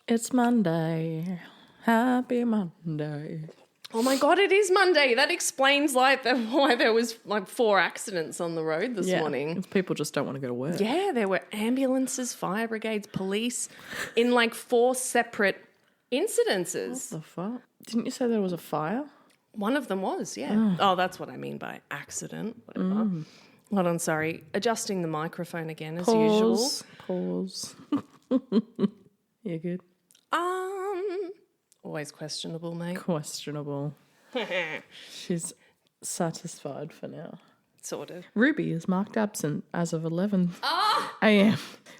It's Monday. Happy Monday. Oh my God, it is Monday. That explains why there was 4 accidents on the road this morning. People just don't want to go to work. Yeah, there were ambulances, fire brigades, police in 4 separate incidences. What the fuck? Didn't you say there was a fire? One of them was, yeah. Oh, that's what I mean by accident, whatever. Hold on, sorry. Adjusting the microphone again as usual. Pause. You good? Always questionable, mate. Questionable. She's satisfied for now. Sort of. Ruby is marked absent as of 11 a.m.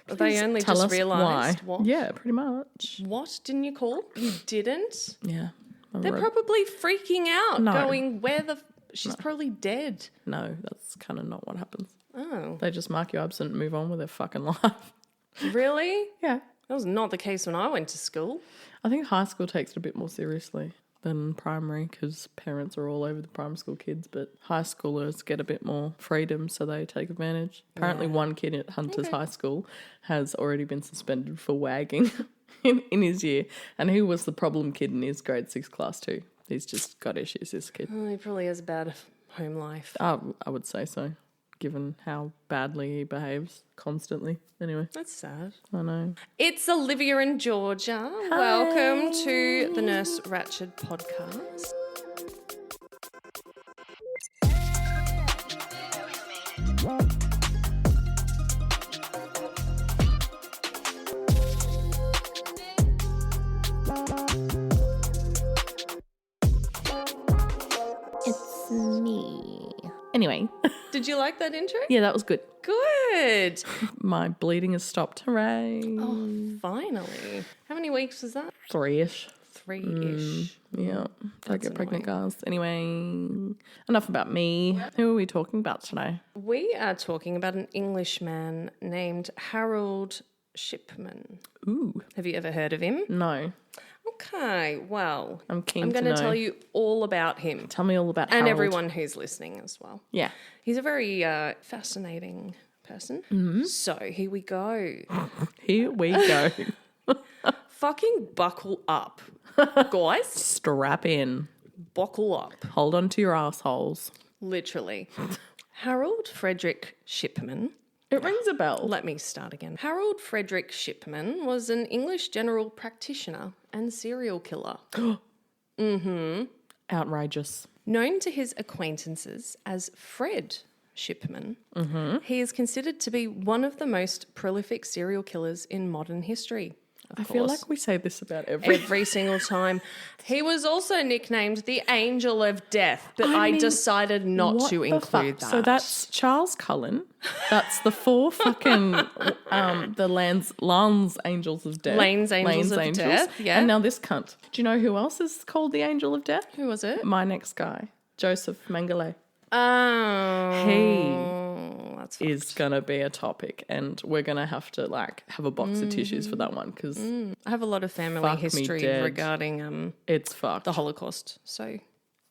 They only tell just us realised. why. What? Yeah, pretty much. What? Didn't you call? You didn't? Yeah. They're probably freaking out, No. going, she's probably dead. No, that's kind of not what happens. Oh. They just mark you absent and move on with their fucking life. Really? Yeah. That was not the case when I went to school. I think high school takes it a bit more seriously than primary because parents are all over the primary school kids, but high schoolers get a bit more freedom, so they take advantage. Apparently one kid at Hunter's High School has already been suspended for wagging in his year, and he was the problem kid in his grade 6 class too. He's just got issues, this kid. Oh, he probably has a bad home life. I would say so, given how badly he behaves constantly. Anyway. That's sad. I know. It's Olivia and Georgia. Hi. Welcome to the Nurse Ratched podcast. It's me. Anyway. Did you like that intro? Yeah, that was good. Good. My bleeding has stopped. Hooray. Oh, finally. How many weeks was that? 3-ish. 3-ish. Yeah. Don't get pregnant, guys. Anyway, enough about me. Who are we talking about today? We are talking about an Englishman named Harold Shipman. Ooh. Have you ever heard of him? No. Okay, well, I'm keen I'm to going know. to tell you all about him. Tell me all about And Harold. everyone who's listening as well. Yeah. He's a very fascinating person. Mm-hmm. So here we go. Here we go. Fucking buckle up, guys. Strap in. Buckle up. Hold on to your assholes. Literally. Harold Fredrick Shipman. It rings a bell. Let me start again. Harold Fredrick Shipman was an English general practitioner and serial killer. Outrageous. Known to his acquaintances as Fred Shipman, he is considered to be one of the most prolific serial killers in modern history. I feel like we say this about every single time. He was also nicknamed the Angel of Death, but I decided not to include that. So that's Charles Cullen. That's the 4 fucking the Lance Angels of Death. Lane's Angels of Death, yeah. And now this cunt. Do you know who else is called the Angel of Death? Who was it? My next guy, Joseph Mengele. Oh. He is going to be a topic, and we're going to have to have a box of tissues for that one because I have a lot of family history regarding it's fucked. the Holocaust, so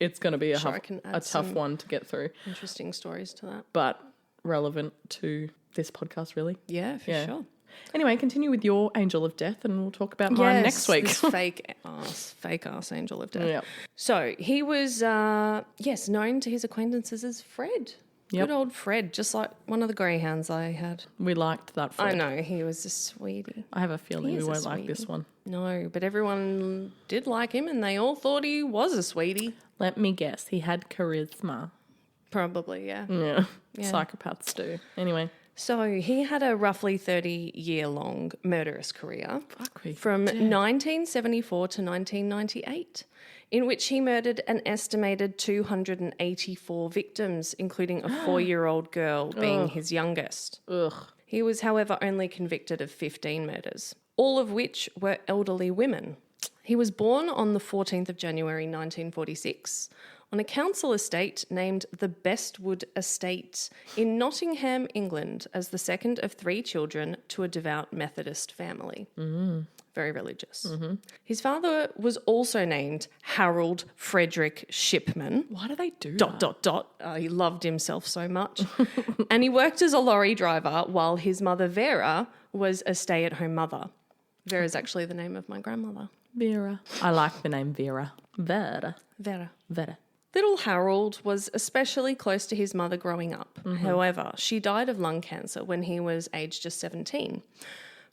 it's going to be a can add tough one to get through. interesting stories to that. But relevant to this podcast, really. Yeah, for sure. Anyway, continue with your Angel of Death, and we'll talk about mine next week. This fake ass Angel of Death. Yep. So he was, known to his acquaintances as Fred. Yep. Good old Fred, just like one of the greyhounds I had. We liked that Fred. I know, he was a sweetie. I have a feeling He we is a won't like this sweetie. one. No, but everyone did like him and they all thought he was a sweetie. Let me guess. He had charisma. Probably, yeah. Yeah. Psychopaths do. Anyway. So he had a roughly 30-year-long murderous career from 1974 to 1998, in which he murdered an estimated 284 victims, including a 4-year-old girl being his youngest. Ugh. He was, however, only convicted of 15 murders, all of which were elderly women. He was born on the 14th of January 1946 on a council estate named the Bestwood Estate in Nottingham, England, as the second of 3 children to a devout Methodist family. Very religious. His father was also named Harold Fredrick Shipman. Why do they do that? He loved himself so much. And he worked as a lorry driver while his mother Vera was a stay-at-home mother. Vera is actually the name of my grandmother. Vera. I like the name Vera. Vera. Vera. Little Harold was especially close to his mother growing up. However, she died of lung cancer when he was aged just 17,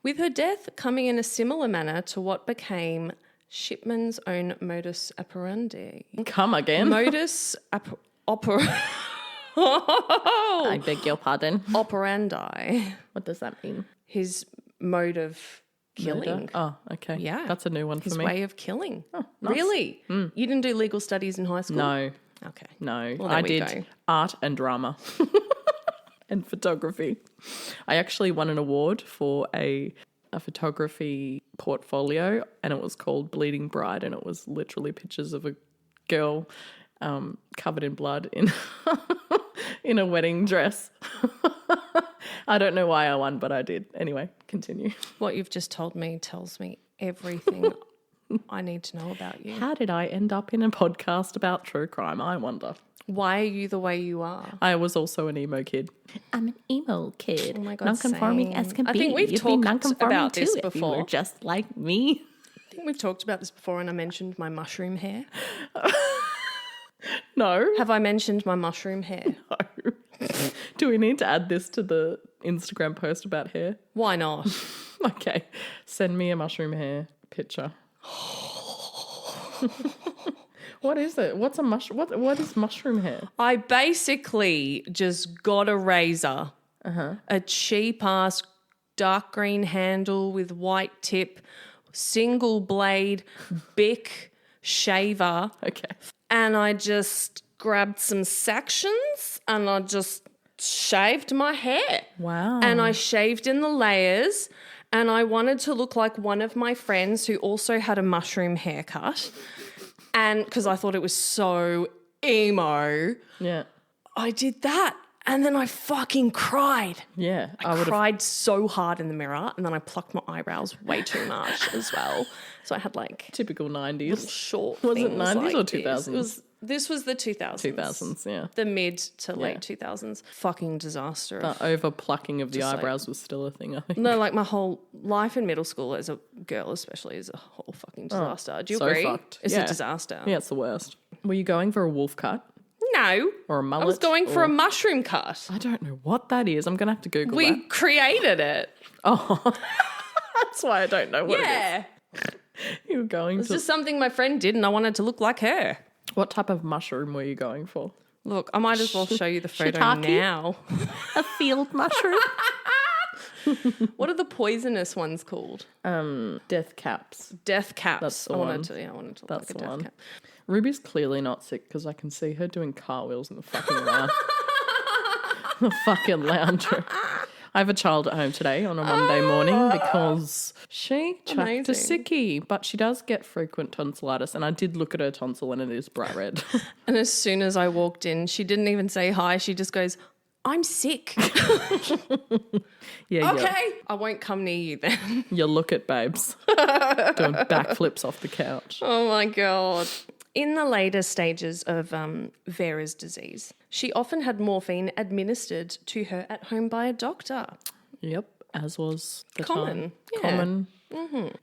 with her death coming in a similar manner to what became Shipman's own modus operandi. Come again. Modus I beg your pardon. operandi. What does that mean? His mode of killing. Murder? Oh, okay. Yeah. That's a new one for His me. way of killing. Oh, nice. Really? You didn't do legal studies in high school? No. Okay. No. Well, there I we did go. art and drama and photography. I actually won an award for a photography portfolio, and it was called Bleeding Bride, and it was literally pictures of a girl covered in blood in in a wedding dress. I don't know why I won, but I did. Anyway, continue. What you've just told me tells me everything I need to know about you. How did I end up in a podcast about true crime, I wonder? Why are you the way you are? I was also an emo kid. I'm an emo kid. Oh my God, non-conforming same. as can I be. think we've You'd be talked non-conforming about this too if you before. were just like me. I think we've talked about this before and I mentioned my mushroom hair. No. Have I mentioned my mushroom hair? No. Do we need to add this to the Instagram post about hair? Why not? Okay. Send me a mushroom hair picture. What is it? What's a mushroom? What is mushroom hair? I basically just got a razor, a cheap-ass dark green handle with white tip, single blade, Bic shaver, Okay. and I just grabbed some sections and I just shaved my hair. Wow. And I shaved in the layers and I wanted to look like one of my friends who also had a mushroom haircut. And because I thought it was so emo, Yeah. I did that. And then I fucking cried. Yeah. I cried so hard in the mirror and then I plucked my eyebrows way too much as well. So I had like Typical 90s. short Was it things 90s like or this. 2000s? This was the 2000s. 2000s, yeah. The mid to late 2000s. Fucking disaster. The over plucking of the Just like- eyebrows was still a thing, I think. No, like my whole life in middle school as a girl especially is a whole fucking disaster. Do you so agree? fucked. It's Yeah. a disaster. Yeah, it's the worst. Were you going for a wolf cut No. or a mullet? I was going for or- a mushroom cut. I don't know what that is. I'm going to have to Google We that. created it. Oh, that's why I don't know what Yeah. it is. You were going It's to... just something my friend did and I wanted to look like her. What type of mushroom were you going for? Look, I might as well show you the photo Shiitake? now. A field mushroom? What are the poisonous ones called? Death caps. Death caps. That's the I one. wanted to look That's like a the death one. cap. Ruby's clearly not sick because I can see her doing cartwheels in the fucking lounge. The fucking lounge room. I have a child at home today on a Monday morning because she chucked a Amazing. sickie, but she does get frequent tonsillitis, and I did look at her tonsil and it is bright red. And as soon as I walked in, she didn't even say hi. She just goes, I'm sick. Yeah, Okay. I won't come near you then. you look at babes doing backflips off the couch. Oh my God. In the later stages of Vera's disease, she often had morphine administered to her at home by a doctor. Yep, as was the Common, time. yeah. Common.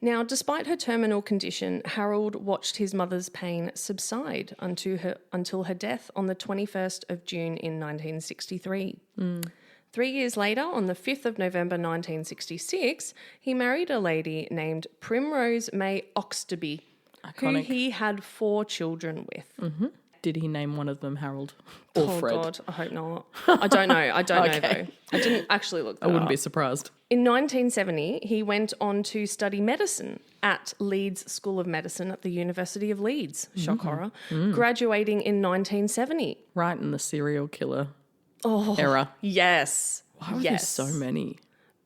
Now, despite her terminal condition, Harold watched his mother's pain subside until her death on the 21st of June in 1963. 3 years later, on the 5th of November 1966, he married a lady named Primrose May Oxterby, who Iconic. he had 4 children with. Did he name one of them Harold or Oh, Fred? God, I hope not. I don't know. I don't know, Okay. though. I didn't actually look that I wouldn't up. be surprised. In 1970, he went on to study medicine at Leeds School of Medicine at the University of Leeds, shock horror, graduating in 1970. Right in the serial killer era. Yes. Why were there yes. so many?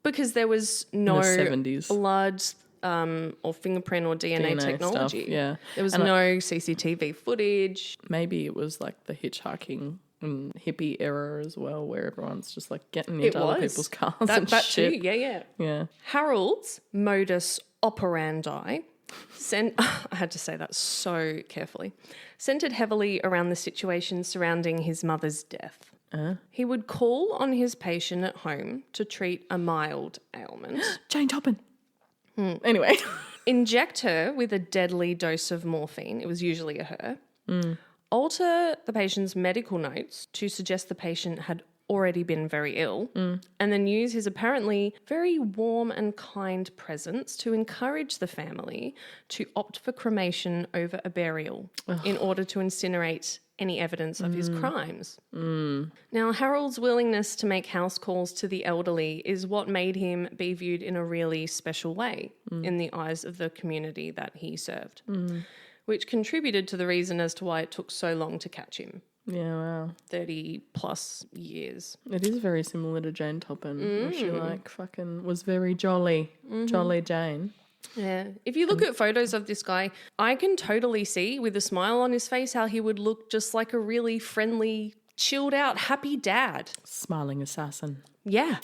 Because there was no 70s. blood or fingerprint or DNA, DNA technology. stuff, yeah. There was And no CCTV footage. Maybe it was like the hitchhiking and hippie era as well, where everyone's just like getting into other people's cars and That shit. too, yeah. Yeah. Harold's modus operandi, I had to say that so carefully, centered heavily around the situation surrounding his mother's death. He would call on his patient at home to treat a mild ailment. Jane Toppin. Anyway. Inject her with a deadly dose of morphine. It was usually a her. Alter the patient's medical notes to suggest the patient had already been very ill, and then use his apparently very warm and kind presence to encourage the family to opt for cremation over a burial in order to incinerate any evidence of his crimes. Now, Harold's willingness to make house calls to the elderly is what made him be viewed in a really special way in the eyes of the community that he served, which contributed to the reason as to why it took so long to catch him. Yeah, wow. 30 plus years. It is very similar to Jane Toppin, where she fucking was very jolly. Jolly Jane. Yeah. If you look at photos of this guy, I can totally see with a smile on his face how he would look just like a really friendly, chilled out, happy dad. Smiling assassin. Yeah.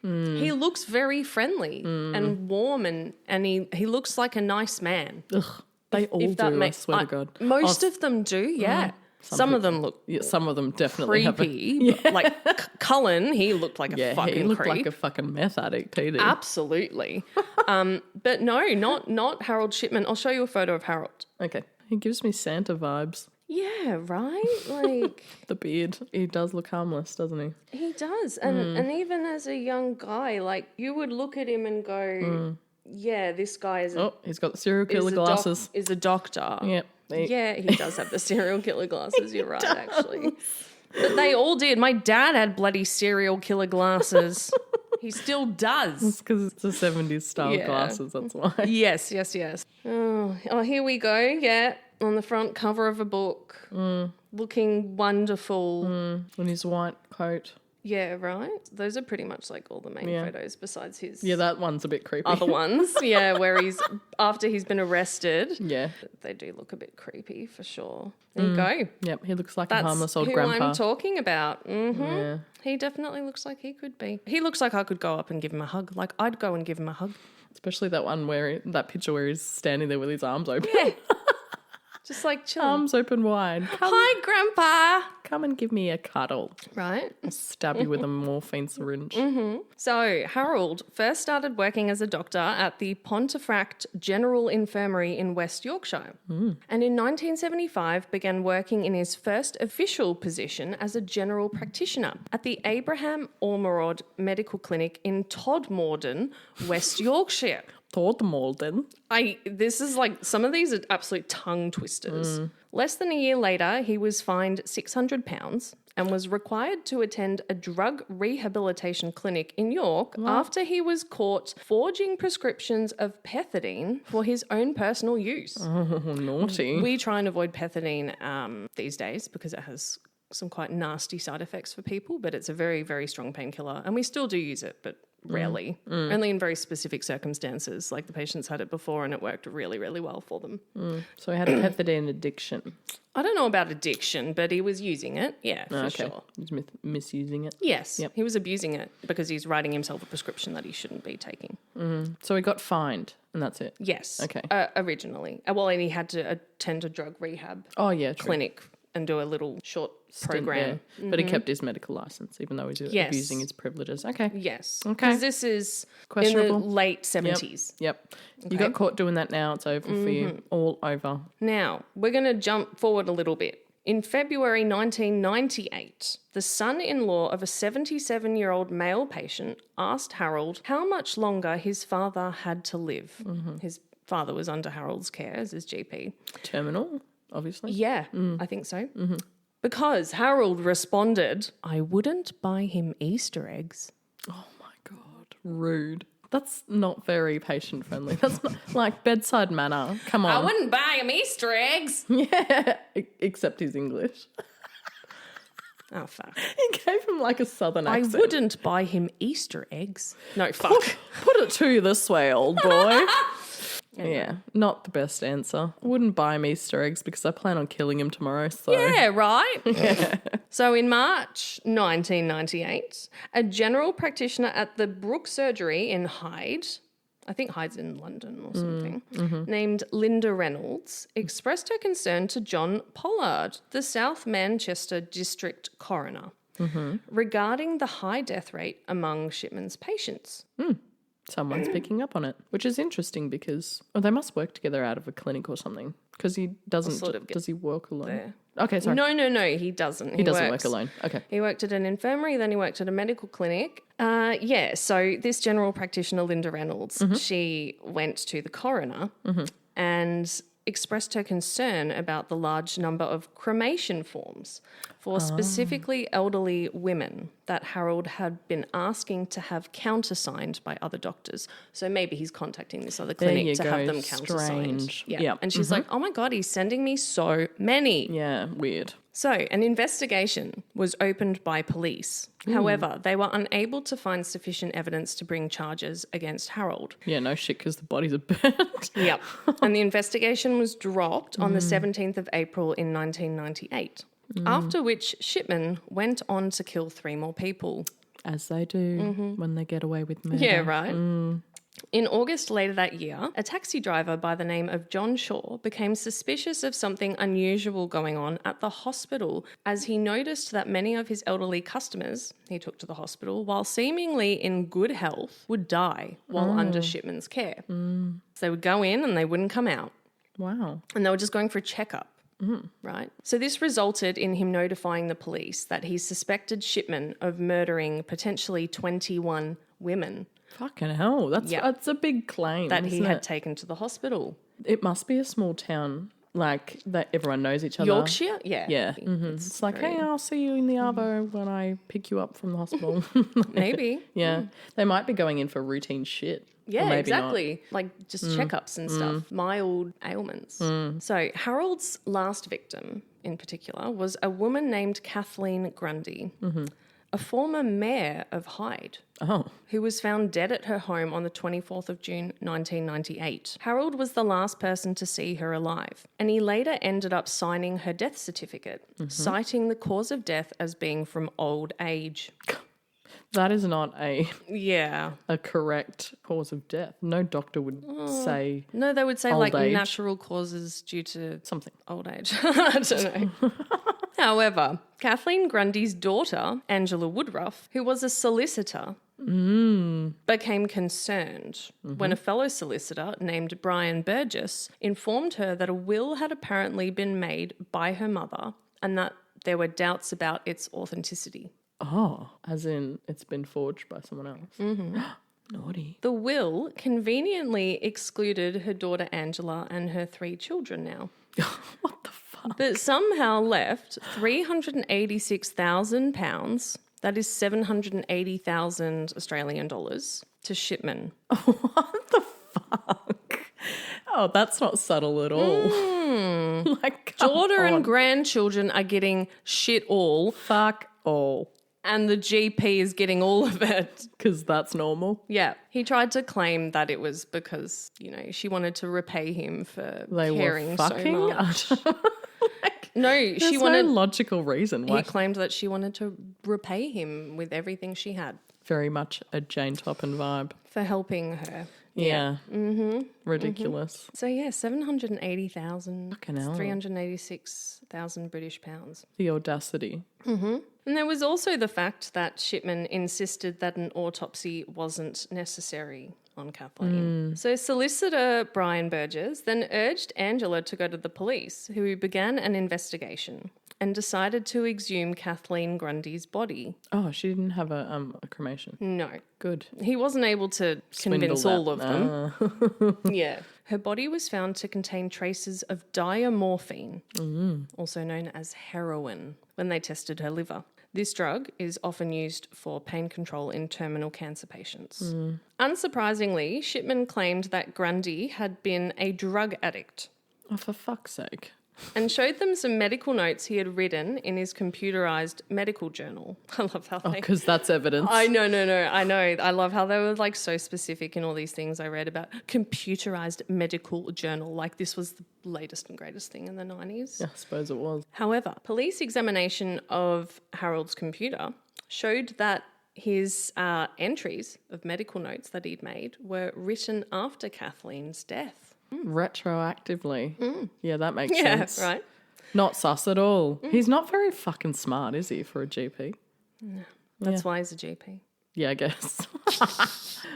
He looks very friendly and warm and he looks like a nice man. Ugh. They all do, I swear to God. Most of them do, yeah. Some of them look some of them definitely creepy. have Like Cullen, he looked like a fucking he looked creep. like a fucking meth addict, he did. Absolutely. But no, not Harold Shipman. I'll show you a photo of Harold. Okay. He gives me Santa vibes. Yeah, right? Like The beard. He does look harmless, doesn't he? he does. And even as a young guy, like you would look at him and go, yeah, this guy is He's got the serial killer glasses. Is a doctor. Yep. Yeah, he does have the serial killer glasses. You're right, actually. But they all did. My dad had bloody serial killer glasses. He still does. It's because it's the 70s style glasses, that's why. Yes. Oh, here we go. Yeah, on the front cover of a book. Looking wonderful. In his white coat. Yeah, right? Those are pretty much like all the main photos besides his... Yeah, that one's a bit creepy. Other ones, yeah, where after he's been arrested. Yeah. They do look a bit creepy for sure. There you go. Yep, he looks like That's a harmless old who grandpa. I'm talking about. Yeah. He definitely looks like he could be. He looks like I could go up and give him a hug. Like I'd go and give him a hug. Especially that one that picture where he's standing there with his arms open. Yeah. Just like chilling. Arms open wide. Hi, Grandpa. Come and give me a cuddle. Right. I'll stab you with a morphine syringe. So Harold first started working as a doctor at the Pontefract General Infirmary in West Yorkshire. And in 1975 began working in his first official position as a general practitioner at the Abraham Ormerod Medical Clinic in Todmorden, West Yorkshire. Todmorden. This is like, some of these are absolute tongue twisters. Less than a year later, he was fined £600 and was required to attend a drug rehabilitation clinic in York after he was caught forging prescriptions of pethidine for his own personal use. Oh, naughty. We try and avoid pethidine these days because it has some quite nasty side effects for people, but it's a very, very strong painkiller. And we still do use it, but rarely. Only in very specific circumstances. Like the patients had it before and it worked really, really well for them. So he had a pethidine addiction. I don't know about addiction, but he was using it. Yeah, for sure. He's misusing it. Yes, he was abusing it because he's writing himself a prescription that he shouldn't be taking. So he got fined and that's it. Yes. Okay. Originally. Well, and he had to attend a drug rehab clinic and do a little short program. There. But he kept his medical license, even though he's abusing his privileges. Okay. Yes. Okay. Because this is questionable. In the late 70s. Yep. You got caught doing that now. It's over for you. All over. Now, we're going to jump forward a little bit. In February 1998, the son-in-law of a 77-year-old male patient asked Harold how much longer his father had to live. His father was under Harold's care as his GP. Terminal, obviously. Yeah, I think so. Because Harold responded, I wouldn't buy him Easter eggs. Oh, my God. Rude. That's not very patient-friendly. That's not like bedside manner. Come on. I wouldn't buy him Easter eggs. Yeah, except his English. Oh, fuck. He gave him like a southern accent. I wouldn't buy him Easter eggs. No, fuck. Put it to you this way, old boy. Yeah, not the best answer. I wouldn't buy him Easter eggs because I plan on killing him tomorrow. So. Yeah, right? So in March 1998, a general practitioner at the Brook Surgery in Hyde, I think Hyde's in London or something, named Linda Reynolds, expressed her concern to John Pollard, the South Manchester District Coroner, regarding the high death rate among Shipman's patients. someone's picking up on it, which is interesting because they must work together out of a clinic or something. Because he doesn't. Sort of does he work alone? there. Okay, sorry. No, he doesn't. He doesn't work alone. Okay. He worked at an infirmary, then he worked at a medical clinic. So this general practitioner, Linda Reynolds, she went to the coroner and expressed her concern about the large number of cremation forms for specifically elderly women that Harold had been asking to have countersigned by other doctors. So maybe he's contacting this other clinic to have them countersigned. Strange. Yeah. Yeah. And she's like, oh my God, he's sending me so many. Yeah, weird. So an investigation was opened by police. However, they were unable to find sufficient evidence to bring charges against Harold. Yeah, no shit, because the bodies are burnt. Yep. And the investigation was dropped on the 17th of April in 1998, after which Shipman went on to kill 3 more people. As they do when they get away with murder. Yeah, right. In August later that year, a taxi driver by the name of John Shaw became suspicious of something unusual going on at the hospital as he noticed that many of his elderly customers he took to the hospital, while seemingly in good health, would die while under Shipman's care. So they would go in and they wouldn't come out. Wow. And they were just going for a checkup. Right. So this resulted in him notifying the police that he suspected Shipman of murdering potentially 21 women. Fucking hell. That's a big claim. That he isn't had it? taken to the hospital. It must be a small town, like that everyone knows each other. Yorkshire? Yeah. Yeah. It's like, hey, I'll see you in the Arvo when I pick you up from the hospital. Maybe. Yeah. They might be going in for routine shit. Yeah, Or maybe exactly. Like just checkups and stuff, mild ailments. So Harold's last victim in particular was a woman named Kathleen Grundy, a former mayor of Hyde. Oh. Who was found dead at her home on the 24th of June 1998. Harold was the last person to see her alive, and he later ended up signing her death certificate, citing the cause of death as being from old age. That is not a correct cause of death. No doctor would say No, they would say old like age. natural causes due to something. old age. I don't know. However, Kathleen Grundy's daughter, Angela Woodruff, who was a solicitor, became concerned when a fellow solicitor named Brian Burgess informed her that a will had apparently been made by her mother and that there were doubts about its authenticity. Oh, as in it's been forged by someone else. Naughty. The will conveniently excluded her daughter Angela and her 3 children now. What the fuck? But somehow left £386,000, that is 780,000 Australian dollars, to Shipman. What the fuck? Oh, that's not subtle at all. Like, come Daughter on. and grandchildren are getting shit all, Fuck all. and the GP is getting all of it. Because that's normal. Yeah. He tried to claim that it was because, she wanted to repay him for They caring were fucking. so much. Like, No, there's she wanted. no logical reason why. He claimed that she wanted to repay him with everything she had Very much a Jane Toppin vibe. for helping her. Yeah. Ridiculous. So yeah, 780,000. Fucking hell. 386,000 British pounds. The audacity. And there was also the fact that Shipman insisted that an autopsy wasn't necessary on Kathleen. So solicitor Brian Burgess then urged Angela to go to the police, who began an investigation and decided to exhume Kathleen Grundy's body. Oh, she didn't have a cremation. No. Good. He wasn't able to convince Swindle all of that. them. Yeah. Her body was found to contain traces of diamorphine, also known as heroin, when they tested her liver. This drug is often used for pain control in terminal cancer patients. Unsurprisingly, Shipman claimed that Grundy had been a drug addict Oh, for fuck's sake. and showed them some medical notes he had written in his computerized medical journal. I love how Oh, they... because that's evidence. I know. I know. I love how they were like so specific in all these things I read about computerized medical journal. Like this was the latest and greatest thing in the 90s. Yeah, I suppose it was. However, police examination of Harold's computer showed that his entries of medical notes that he'd made were written after Kathleen's death. Retroactively. Yeah, that makes Yeah, sense. right. Not sus at all. He's not very fucking smart, is he, for a GP? That's why he's a GP. Yeah, I guess.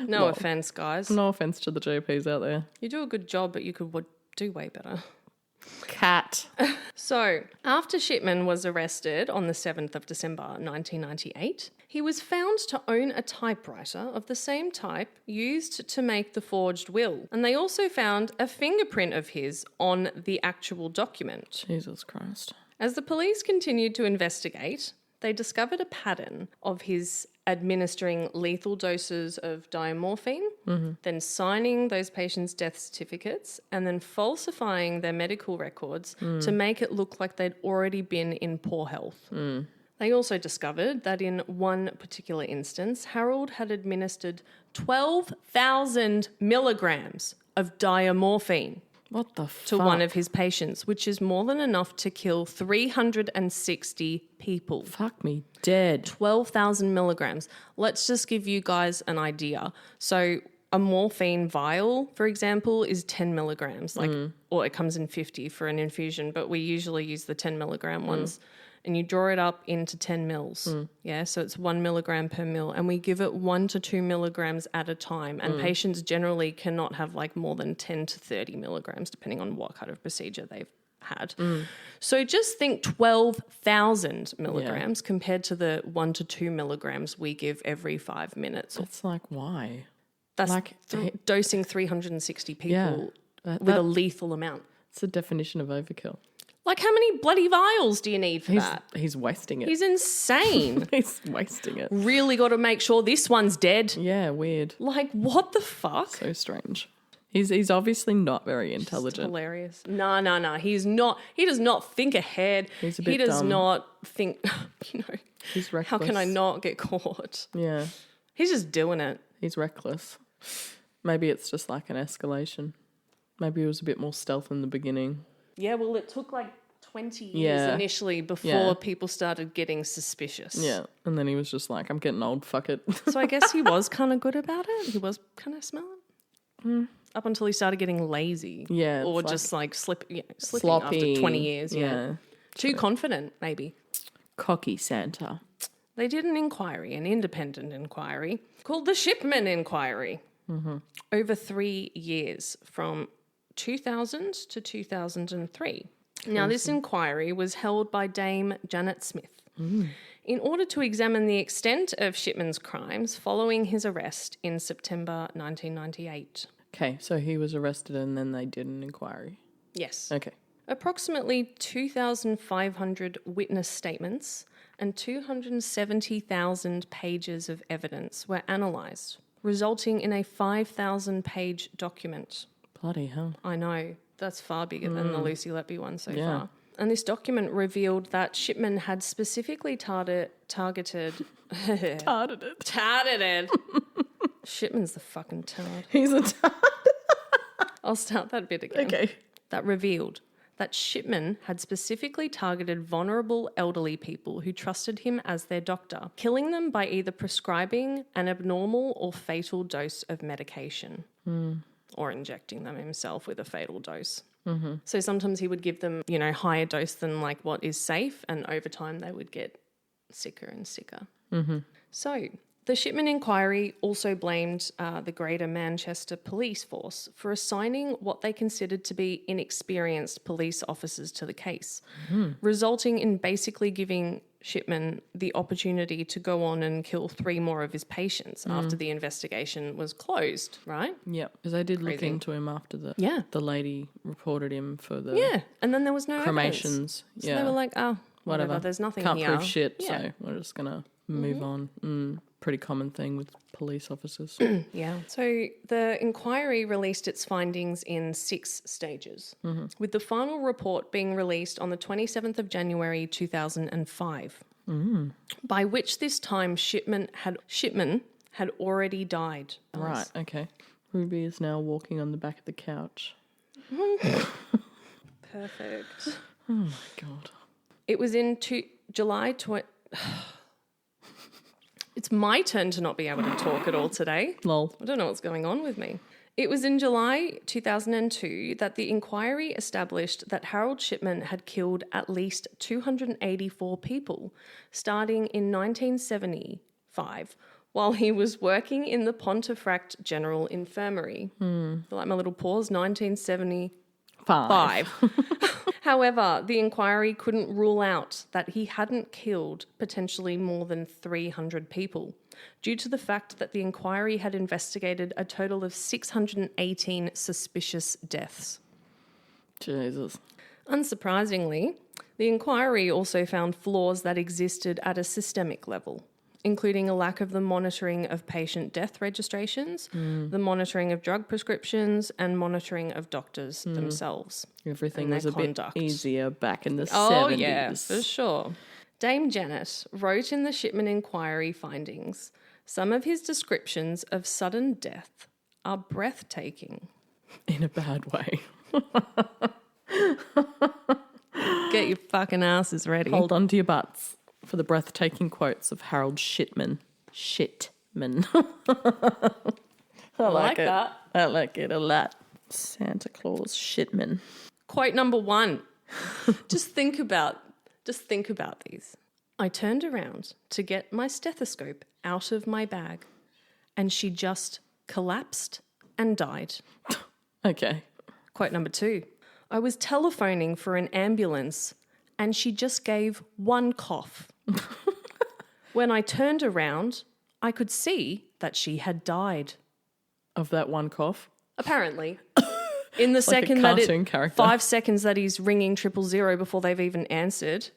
No offense, guys. No offense to the GPs out there. You do a good job, but you could do way better. Cat. So, after Shipman was arrested on the 7th of December 1998, he was found to own a typewriter of the same type used to make the forged will. And they also found a fingerprint of his on the actual document. Jesus Christ. As the police continued to investigate, they discovered a pattern of his administering lethal doses of diamorphine, then signing those patients' death certificates, and then falsifying their medical records to make it look like they'd already been in poor health. They also discovered that in one particular instance, Harold had administered 12,000 milligrams of diamorphine What the fuck? to one of his patients, which is more than enough to kill 360 people. Fuck me dead. 12,000 milligrams. Let's just give you guys an idea. So a morphine vial, for example, is 10 milligrams, or it comes in 50 for an infusion, but we usually use the 10 milligram ones. And you draw it up into 10 mils. Yeah, so it's 1 milligram per mil. And we give it 1 to 2 milligrams at a time. And patients generally cannot have like more than 10 to 30 milligrams, depending on what kind of procedure they've had. So just think 12,000 milligrams compared to the 1 to 2 milligrams we give every 5 minutes. It's like, why? That's like dosing 360 people Yeah, with a lethal amount. It's the definition of overkill. Like, how many bloody vials do you need for that? He's wasting it. He's insane. He's wasting it. Really got to make sure this one's dead. Yeah, weird. Like, what the fuck? So strange. He's obviously not very intelligent. Hilarious. No. He's not. He does not think ahead. He's a bit He does dumb. not think, He's how reckless. can I not get caught? Yeah, He's just doing it. he's reckless. Maybe it's just like an escalation. Maybe it was a bit more stealth in the beginning. Yeah, well, it took like 20 years Yeah. initially before Yeah. people started getting suspicious. Yeah, and then he was just like, I'm getting old, fuck it. So I guess he was kind of good about it. He was kind of smart. Up until he started getting lazy. Yeah, Or it's just like slipping Sloppy. after 20 years. Yeah. Too confident, maybe. Cocky Santa. They did an inquiry, an independent inquiry, called the Shipman Inquiry, over 3 years, from 2000 to 2003. Now, this inquiry was held by Dame Janet Smith in order to examine the extent of Shipman's crimes following his arrest in September 1998. Okay, so he was arrested and then they did an inquiry. Yes. Okay. Approximately 2,500 witness statements and 270,000 pages of evidence were analysed, resulting in a 5,000-page document. Bloody hell. I know, that's far bigger than the Lucy Leppy one so Yeah. far. And this document revealed that Shipman had specifically targeted... Tarted it. Targeted. Shipman's the fucking tard. He's a tard. I'll start that bit again. Okay. That revealed that Shipman had specifically targeted vulnerable elderly people who trusted him as their doctor, killing them by either prescribing an abnormal or fatal dose of medication or injecting them himself with a fatal dose. So sometimes he would give them, higher dose than like what is safe, and over time they would get sicker and sicker. So the Shipman inquiry also blamed the Greater Manchester Police Force for assigning what they considered to be inexperienced police officers to the case, resulting in basically giving Shipman the opportunity to go on and kill 3 more of his patients after the investigation was closed, right? Yeah, because I did look Crazy. into him after Yeah. the lady reported him for the Yeah, and then there was no evidence. cremations. So Yeah, they were like, whatever, there's nothing Can't here. prove shit, Yeah. so we're just going to move on. Pretty common thing with police officers. Yeah. So the inquiry released its findings in 6 stages, with the final report being released on the 27th of January 2005, by which this time Shipman had already died. Right, okay. Ruby is now walking on the back of the couch. Perfect. Oh my God. It was in July It's my turn to not be able to talk at all today. Lol. I don't know what's going on with me. It was in July 2002 that the inquiry established that Harold Shipman had killed at least 284 people, starting in 1975, while he was working in the Pontefract General Infirmary. Like my little pause, 1975. However, the inquiry couldn't rule out that he hadn't killed potentially more than 300 people due to the fact that the inquiry had investigated a total of 618 suspicious deaths. Jesus. Unsurprisingly, the inquiry also found flaws that existed at a systemic level, including a lack of the monitoring of patient death registrations, the monitoring of drug prescriptions, and monitoring of doctors themselves. Everything and was their a bit conduct. easier back in the 70s. Oh, yeah, for sure. Dame Janet wrote in the Shipman inquiry findings, some of his descriptions of sudden death are breathtaking. In a bad way. Get your fucking asses ready. Hold on to your butts for the breathtaking quotes of Harold Shipman. Shitman. I like it. that. I like it a lot. Santa Claus Shitman. Quote number 1. Just think about these. I turned around to get my stethoscope out of my bag and she just collapsed and died. Okay. Quote number 2. I was telephoning for an ambulance and she just gave one cough. When I turned around, I could see that she had died. Of that one cough? Apparently. In the Like a second that cartoon character. 5 seconds that he's ringing 000 before they've even answered.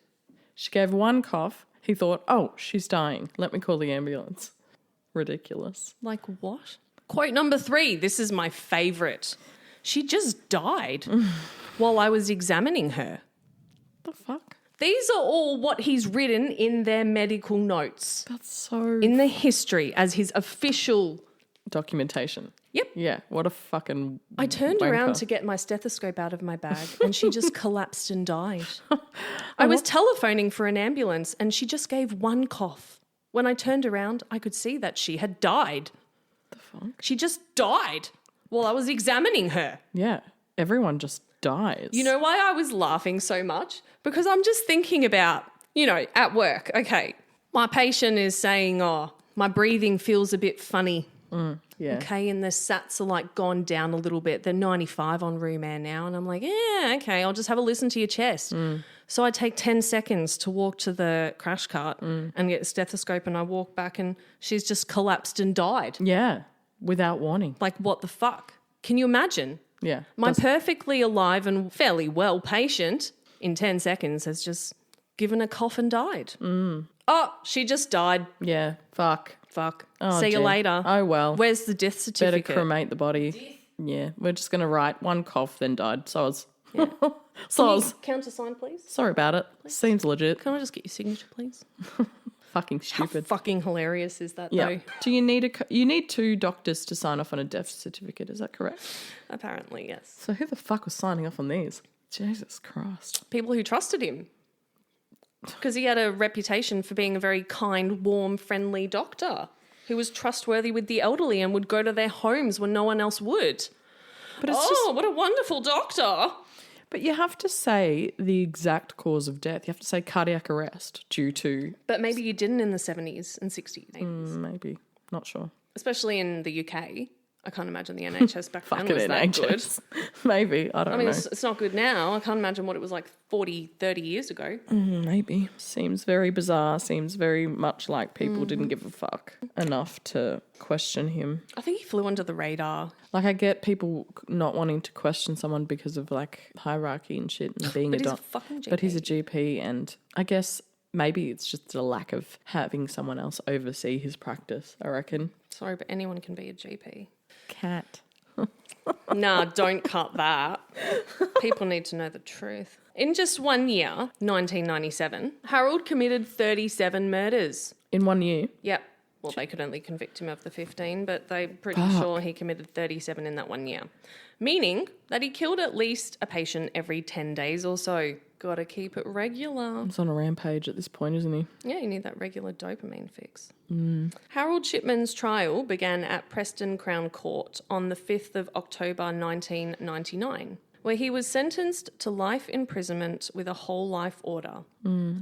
She gave one cough. He thought, oh, she's dying. Let me call the ambulance. Ridiculous. Like what? Quote number 3. This is my favourite. She just died while I was examining her. The fuck? These are all what he's written in their medical notes. That's so... In the history as his official... documentation. Yep. Yeah, what a fucking I turned wanker. around to get my stethoscope out of my bag and she just collapsed and died. I was telephoning for an ambulance and she just gave one cough. When I turned around, I could see that she had died. The fuck? She just died while I was examining her. Yeah, everyone just dies. You know why I was laughing so much? Because I'm just thinking about, at work, okay, my patient is saying, oh, my breathing feels a bit funny. Yeah. Okay, and the SATs are like gone down a little bit. They're 95 on room air now. And I'm like, yeah, okay, I'll just have a listen to your chest. So I take 10 seconds to walk to the crash cart and get the stethoscope and I walk back and she's just collapsed and died. Yeah, without warning. Like, what the fuck? Can you imagine? Yeah. My perfectly alive and fairly well patient in 10 seconds has just given a cough and died. Oh, she just died. Yeah, fuck. Oh, See you gee. later. Oh, well. Where's the death certificate? Better cremate the body. Yeah, we're just going to write one cough, then died. Soz. Yeah. Soz. Countersign, please. Sorry about it. Seems legit. Can I just get your signature, please? Fucking How stupid. fucking hilarious is that, Yeah. though? Do you need you need 2 doctors to sign off on a death certificate? Is that correct? Apparently, yes. So who the fuck was signing off on these? Jesus Christ. People who trusted him. Because he had a reputation for being a very kind, warm, friendly doctor who was trustworthy with the elderly and would go to their homes when no one else would. But it's What a wonderful doctor. But you have to say the exact cause of death. You have to say cardiac arrest due to... But maybe you didn't in the 70s and 60s, 80s. Maybe. Not sure. Especially in the UK. I can't imagine the NHS back then Fucking was that good. NHS. Maybe. I don't know. It's not good now. I can't imagine what it was like 40, 30 years ago. Maybe. Seems very bizarre. Seems very much like people didn't give a fuck enough to question him. I think he flew under the radar. Like, I get people not wanting to question someone because of, like, hierarchy and shit and being But a he's a doctor. fucking GP. But he's a GP, and I guess maybe it's just a lack of having someone else oversee his practice, I reckon. Sorry, but anyone can be a GP. Cat. Nah, don't cut that. People need to know the truth. In just 1 year, 1997, Harold committed 37 murders. In 1 year? Yep. Well, they could only convict him of the 15, but they're pretty sure he committed 37 in that 1 year. Meaning that he killed at least a patient every 10 days or so. Gotta keep it regular. He's on a rampage at this point, isn't he? Yeah, you need that regular dopamine fix. Harold Shipman's trial began at Preston Crown Court on the 5th of October 1999. where he was sentenced to life imprisonment with a whole life order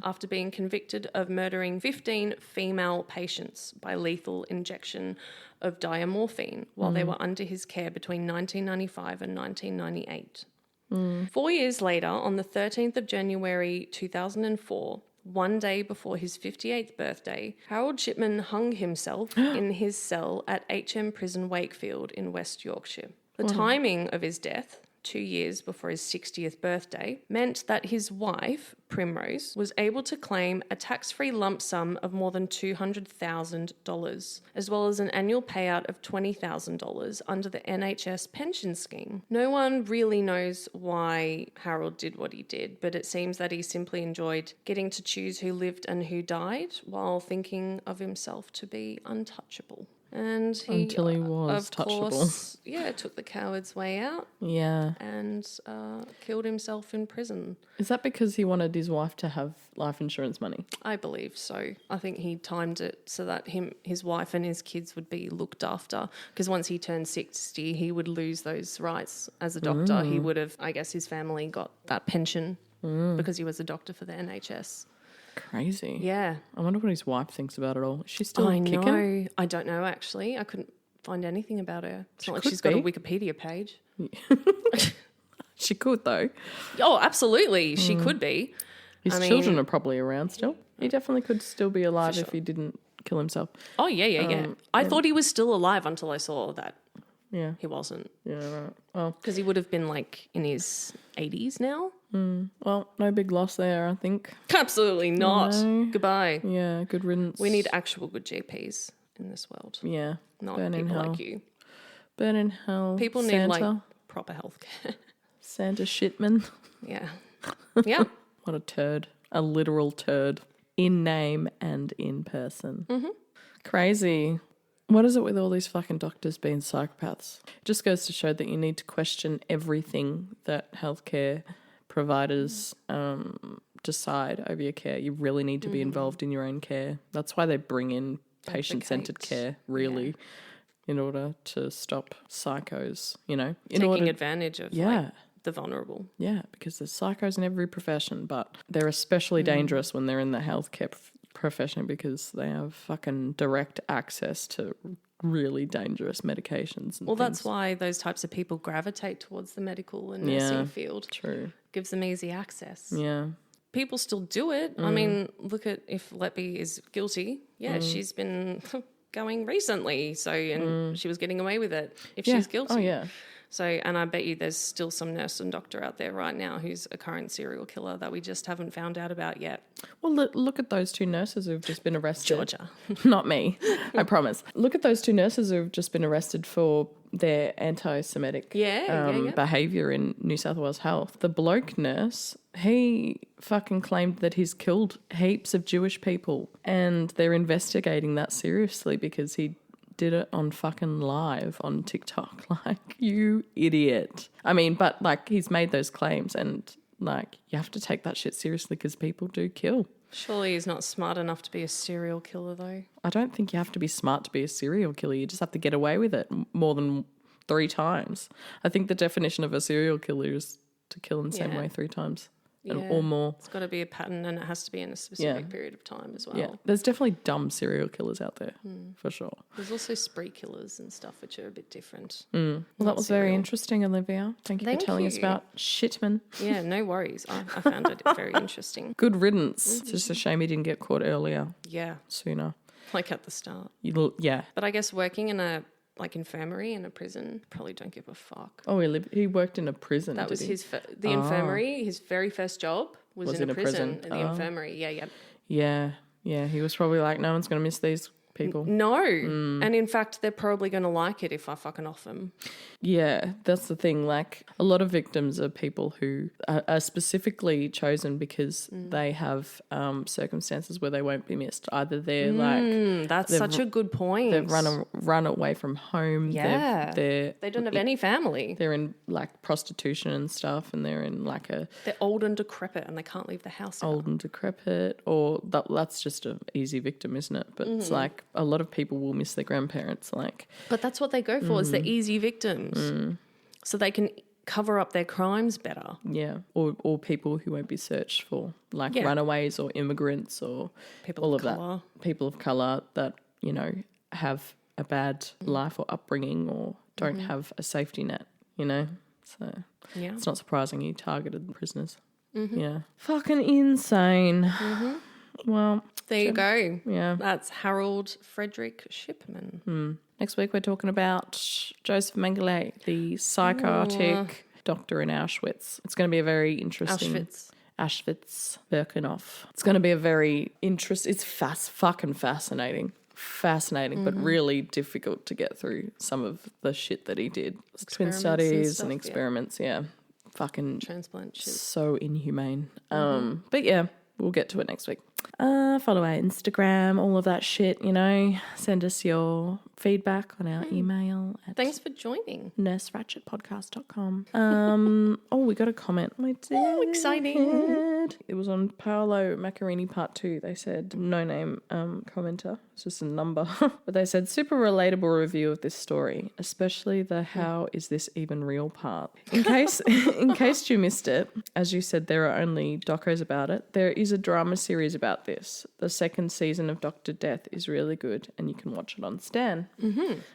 after being convicted of murdering 15 female patients by lethal injection of diamorphine while they were under his care between 1995 and 1998. 4 years later, on the 13th of January 2004, one day before his 58th birthday, Harold Shipman hung himself in his cell at HM Prison Wakefield in West Yorkshire. The timing of his death, 2 years before his 60th birthday, meant that his wife, Primrose, was able to claim a tax-free lump sum of more than $200,000, as well as an annual payout of $20,000 under the NHS pension scheme. No one really knows why Harold did what he did, but it seems that he simply enjoyed getting to choose who lived and who died while thinking of himself to be untouchable. And he, Until he was of touchable. course, took the coward's way out Yeah. and killed himself in prison. Is that because he wanted his wife to have life insurance money? I believe so. I think he timed it so that his wife and his kids would be looked after, because once he turned 60, he would lose those rights as a doctor. He would have, I guess his family got that pension because he was a doctor for the NHS. Crazy. Yeah. I wonder what his wife thinks about it all. Is she still I kicking? know. I don't know, actually. I couldn't find anything about her. It's not like she's got a Wikipedia page. She could, though. Oh, absolutely. She could be. His children are probably around still. He definitely could still be alive if he didn't kill himself. Oh, yeah. I thought he was still alive until I saw that Yeah. he wasn't. Yeah, right. Well, Because he would have been like in his 80s now. well, no big loss there, I think. Absolutely not. No. Goodbye. Yeah, good riddance. We need actual good GPs in this world. Yeah. Not Burn in people hell. like you. Burn in hell. People Santa. need like proper healthcare. Santa Shitman. Yeah. Yeah. What a turd. A literal turd. In name and in person. Mm-hmm. Crazy. What is it with all these fucking doctors being psychopaths? It just goes to show that you need to question everything that healthcare providers decide over your care. You really need to be involved in your own care. That's why they bring in patient-centered care, really, in order to stop psychos, Taking advantage of like, the vulnerable. Yeah, because there's psychos in every profession, but they're especially dangerous when they're in the healthcare profession because they have fucking direct access to really dangerous medications. And That's why those types of people gravitate towards the medical and nursing field. True. Gives them easy access. Yeah. People still do it. I mean, look at if Leppy is guilty. Yeah, she's been going recently, and she was getting away with it if she's guilty. Oh, yeah. So, and I bet you there's still some nurse and doctor out there right now who's a current serial killer that we just haven't found out about yet. Well, look at those two nurses who've just been arrested. Georgia. Not me, I promise. Look at those two nurses who've just been arrested for their anti-Semitic behaviour in New South Wales Health. The bloke nurse, he fucking claimed that he's killed heaps of Jewish people and they're investigating that seriously because he did it on fucking live on TikTok. Like, you idiot. I mean, but like he's made those claims and like you have to take that shit seriously because people do kill. Surely he's not smart enough to be a serial killer though. I don't think you have to be smart to be a serial killer. You just have to get away with it more than 3 times. I think the definition of a serial killer is to kill in the same way 3 times. Or more. It's got to be a pattern and it has to be in a specific period of time as well. Yeah, there's definitely dumb serial killers out there, for sure. There's also spree killers and stuff which are a bit different. Well, that was very interesting, Olivia. Thank you for telling us about Shitman. Yeah, no worries. I found it very interesting. Good riddance. It's just a shame he didn't get caught earlier, Yeah, sooner. like at the start. Yeah. But I guess working in a infirmary in a prison, probably don't give a fuck. Oh, he worked in a prison. That was the infirmary. His very first job was in a prison. In the infirmary. Yeah. Yeah, he was probably like, no one's going to miss these people. No. And in fact, they're probably going to like it if I fucking off them. Yeah, that's the thing. Like, a lot of victims are people who are specifically chosen because they have circumstances where they won't be missed. Either they're that's such a good point. They've run away from home. Yeah. They don't have any family. They're in like prostitution and stuff, and they're in like they're old and decrepit and they can't leave the house. Old and decrepit, or that's just an easy victim, isn't it? But it's like a lot of people will miss their grandparents. Like, but that's what they go for is the easy victims. So they can cover up their crimes better. Yeah, or people who won't be searched for, like runaways or immigrants or People all of of colour. that. People of colour that, you know, have a bad life or upbringing or don't have a safety net, you know. So it's not surprising he targeted prisoners. Yeah. Fucking insane. Well, There you go. yeah. That's Harold Fredrick Shipman. Next week we're talking about Joseph Mengele, the psychotic doctor in Auschwitz. It's going to be a very interesting... Auschwitz, Birkenhof. It's going to be a very It's fucking fascinating. Fascinating, but really difficult to get through some of the shit that he did. Twin studies and experiments, Fucking Transplant shit. so inhumane. But yeah, we'll get to it next week. Follow our Instagram, all of that shit, you know. Send us your feedback on our email at Thanks for joining. nurseratchetpodcast.com. We got a comment. We did. Oh, exciting. It was on Paolo Macarini Part 2. They said, no name commenter. It's just a number. But they said, super relatable review of this story, especially the how is this even real part. In case you missed it, as you said, there are only docos about it. There is a drama series about this. The second season of Dr. Death is really good and you can watch it on Stan.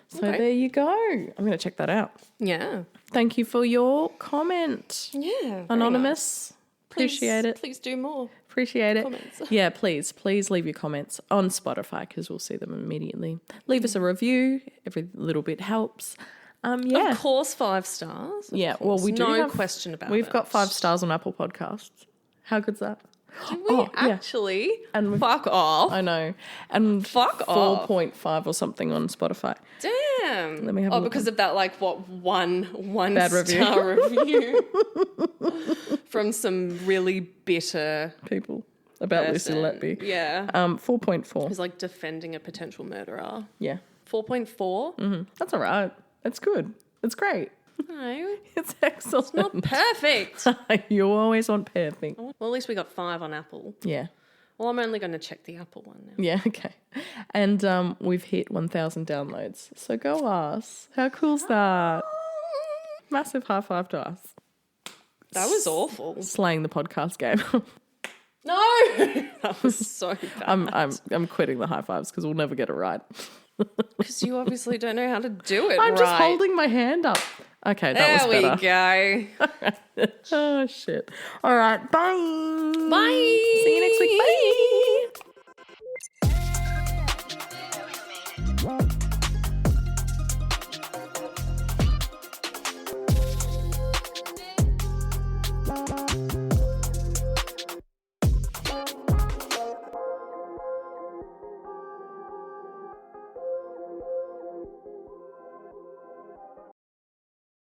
So there you go. I'm going to check that out. Yeah. Thank you for your comment. Yeah. Anonymous. Appreciate it. Please do more. Appreciate it. Comments. Yeah, please leave your comments on Spotify because we'll see them immediately. Leave us a review. Every little bit helps. Yeah. Of course, 5 stars. Yeah, well, we do No question about it. We've got 5 stars on Apple Podcasts. How good's that? Did we actually? And fuck off. I know. And Fuck off. 4.5 or something on Spotify. Damn. Let me have a look. Because of that, like, one Bad review. star review from some really bitter People about Lucy person. Letby. Yeah. 4.4. Who's like defending a potential murderer. Yeah. 4.4? That's all right. It's good. It's great. No. It's excellent. Not perfect. You always want perfect. Well, at least we got 5 on Apple. Yeah. Well, I'm only going to check the Apple one now. Yeah, okay. And we've hit 1,000 downloads. So go us. How cool's that? Massive high five to us. That was awful. Slaying the podcast game. No! That was so bad. I'm quitting the high fives because we'll never get it right. Because you obviously don't know how to do it I'm right. just holding my hand up. Okay, that was better. There we go. Oh, shit. All right, bye. Bye. See you next week. Bye.